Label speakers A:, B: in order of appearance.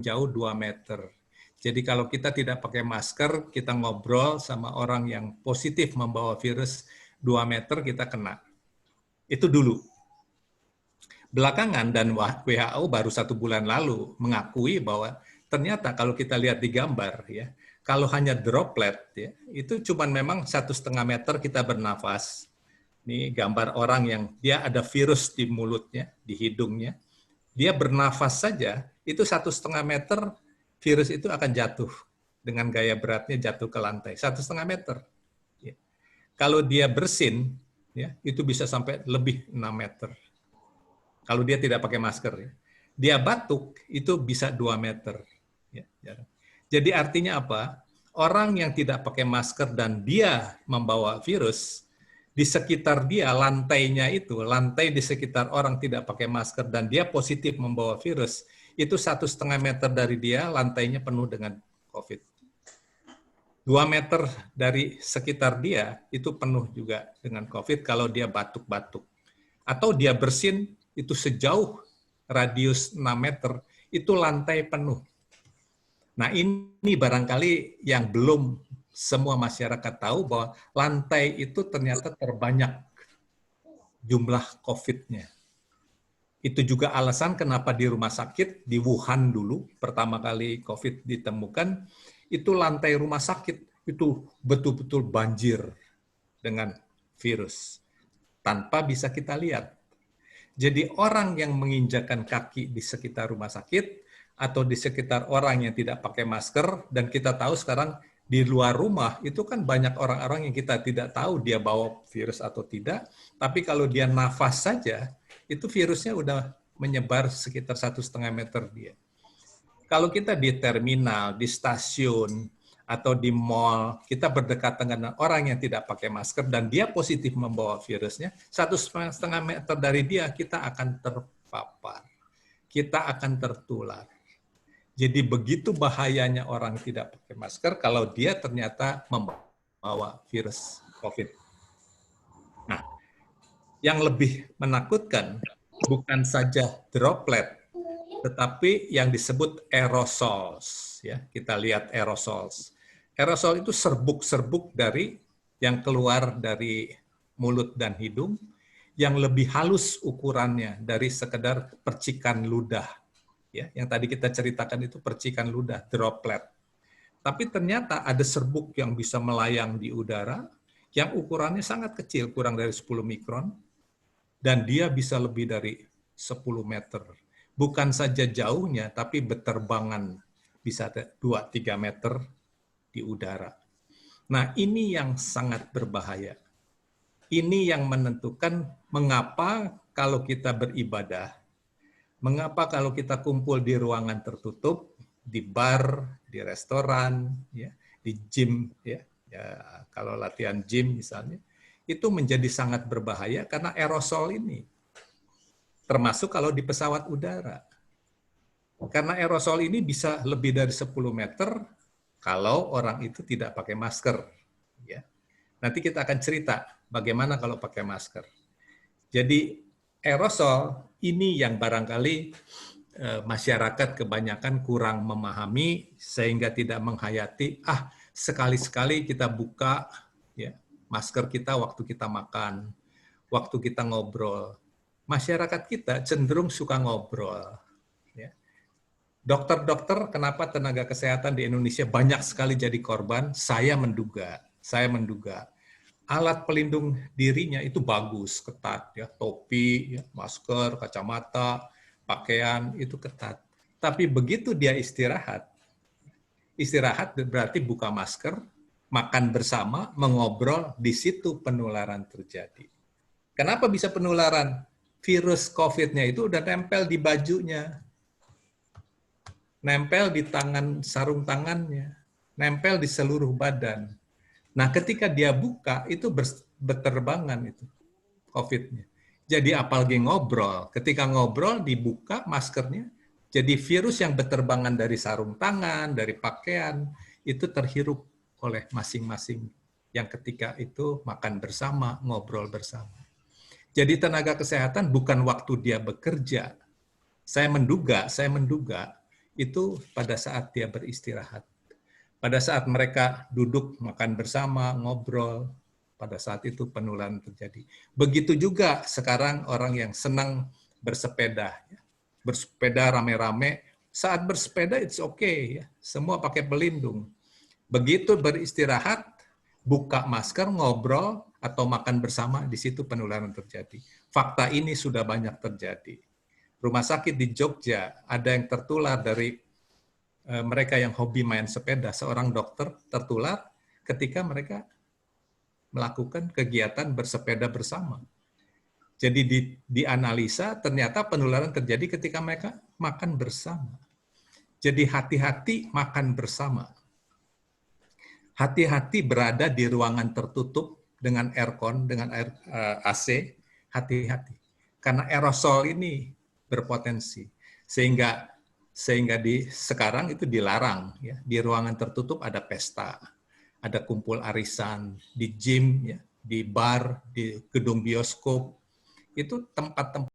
A: jauh 2 meter. Jadi kalau kita tidak pakai masker, kita ngobrol sama orang yang positif membawa virus 2 meter, kita kena. Itu dulu. Belakangan, dan WHO baru 1 bulan lalu mengakui bahwa ternyata kalau kita lihat di gambar, ya, kalau hanya droplet, ya, itu cuma memang 1,5 meter kita bernafas. Ini gambar orang yang dia ada virus di mulutnya, di hidungnya. Dia bernafas saja, itu 1,5 meter virus itu akan jatuh dengan gaya beratnya jatuh ke lantai 1,5 meter. Ya. Kalau dia bersin, ya, itu bisa sampai lebih 6 meter. Kalau dia tidak pakai masker, ya. Dia batuk itu bisa 2 meter. Ya. Jadi artinya apa? Orang yang tidak pakai masker dan dia membawa virus, di sekitar dia lantainya itu, lantai di sekitar orang tidak pakai masker dan dia positif membawa virus, itu 1,5 meter dari dia lantainya penuh dengan COVID. 2 meter dari sekitar dia itu penuh juga dengan COVID kalau dia batuk-batuk. Atau dia bersin itu sejauh radius 6 meter itu lantai penuh. Nah ini barangkali yang belum semua masyarakat tahu bahwa lantai itu ternyata terbanyak jumlah COVID-nya. Itu juga alasan kenapa di rumah sakit di Wuhan dulu pertama kali COVID ditemukan, itu lantai rumah sakit itu betul-betul banjir dengan virus tanpa bisa kita lihat. Jadi orang yang menginjakan kaki di sekitar rumah sakit atau di sekitar orang yang tidak pakai masker, dan kita tahu sekarang di luar rumah itu kan banyak orang-orang yang kita tidak tahu dia bawa virus atau tidak, tapi kalau dia nafas saja, itu virusnya udah menyebar sekitar 1,5 meter dia. Kalau kita di terminal, di stasiun, atau di mall, kita berdekatan dengan orang yang tidak pakai masker dan dia positif membawa virusnya, 1,5 meter dari dia kita akan terpapar, kita akan tertular. Jadi begitu bahayanya orang tidak pakai masker kalau dia ternyata membawa virus COVID. Nah, yang lebih menakutkan bukan saja droplet, tetapi yang disebut aerosols. Ya, kita lihat aerosols. Aerosol itu serbuk-serbuk dari yang keluar dari mulut dan hidung, yang lebih halus ukurannya dari sekedar percikan ludah. Ya, yang tadi kita ceritakan itu percikan ludah, droplet. Tapi ternyata ada serbuk yang bisa melayang di udara, yang ukurannya sangat kecil, kurang dari 10 mikron, dan dia bisa lebih dari 10 meter. Bukan saja jauhnya, tapi berterbangan bisa 2-3 meter di udara. Nah, ini yang sangat berbahaya. Ini yang menentukan mengapa kalau kita beribadah, mengapa kalau kita kumpul di ruangan tertutup, di bar, di restoran, ya, di gym, ya, kalau latihan gym misalnya, itu menjadi sangat berbahaya karena aerosol ini. Termasuk kalau di pesawat udara. Karena aerosol ini bisa lebih dari 10 meter kalau orang itu tidak pakai masker. Ya. Nanti kita akan cerita bagaimana kalau pakai masker. Jadi aerosol ini yang barangkali masyarakat kebanyakan kurang memahami sehingga tidak menghayati, sekali-sekali kita buka ya, masker kita waktu kita makan, waktu kita ngobrol. Masyarakat kita cenderung suka ngobrol. Dokter-dokter, kenapa tenaga kesehatan di Indonesia banyak sekali jadi korban? Saya menduga alat pelindung dirinya itu bagus, ketat, ya, topi, ya, masker, kacamata, pakaian itu ketat. Tapi begitu dia istirahat berarti buka masker, makan bersama, mengobrol, di situ penularan terjadi. Kenapa bisa penularan? Virus COVID-nya itu udah nempel di bajunya, nempel di tangan, sarung tangannya, nempel di seluruh badan. Nah, ketika dia buka, itu berterbangan itu COVID-nya. Jadi apalagi ngobrol, ketika ngobrol dibuka maskernya, jadi virus yang berterbangan dari sarung tangan, dari pakaian, itu terhirup oleh masing-masing yang ketika itu makan bersama, ngobrol bersama. Jadi tenaga kesehatan bukan waktu dia bekerja. Saya menduga itu pada saat dia beristirahat. Pada saat mereka duduk makan bersama, ngobrol, pada saat itu penularan terjadi. Begitu juga sekarang orang yang senang bersepeda. Bersepeda rame-rame, saat bersepeda it's okay, ya. Semua pakai pelindung. Begitu beristirahat, buka masker, ngobrol, atau makan bersama, di situ penularan terjadi. Fakta ini sudah banyak terjadi. Rumah sakit di Jogja ada yang tertular dari mereka yang hobi main sepeda, seorang dokter tertular ketika mereka melakukan kegiatan bersepeda bersama. Jadi dianalisa ternyata penularan terjadi ketika mereka makan bersama. Jadi hati-hati makan bersama. Hati-hati berada di ruangan tertutup dengan aircon, dengan air AC, hati-hati. Karena aerosol ini berpotensi. Sehingga sekarang itu dilarang, ya. Di ruangan tertutup ada pesta, ada kumpul arisan, di gym, ya, di bar, di gedung bioskop, itu tempat-tempat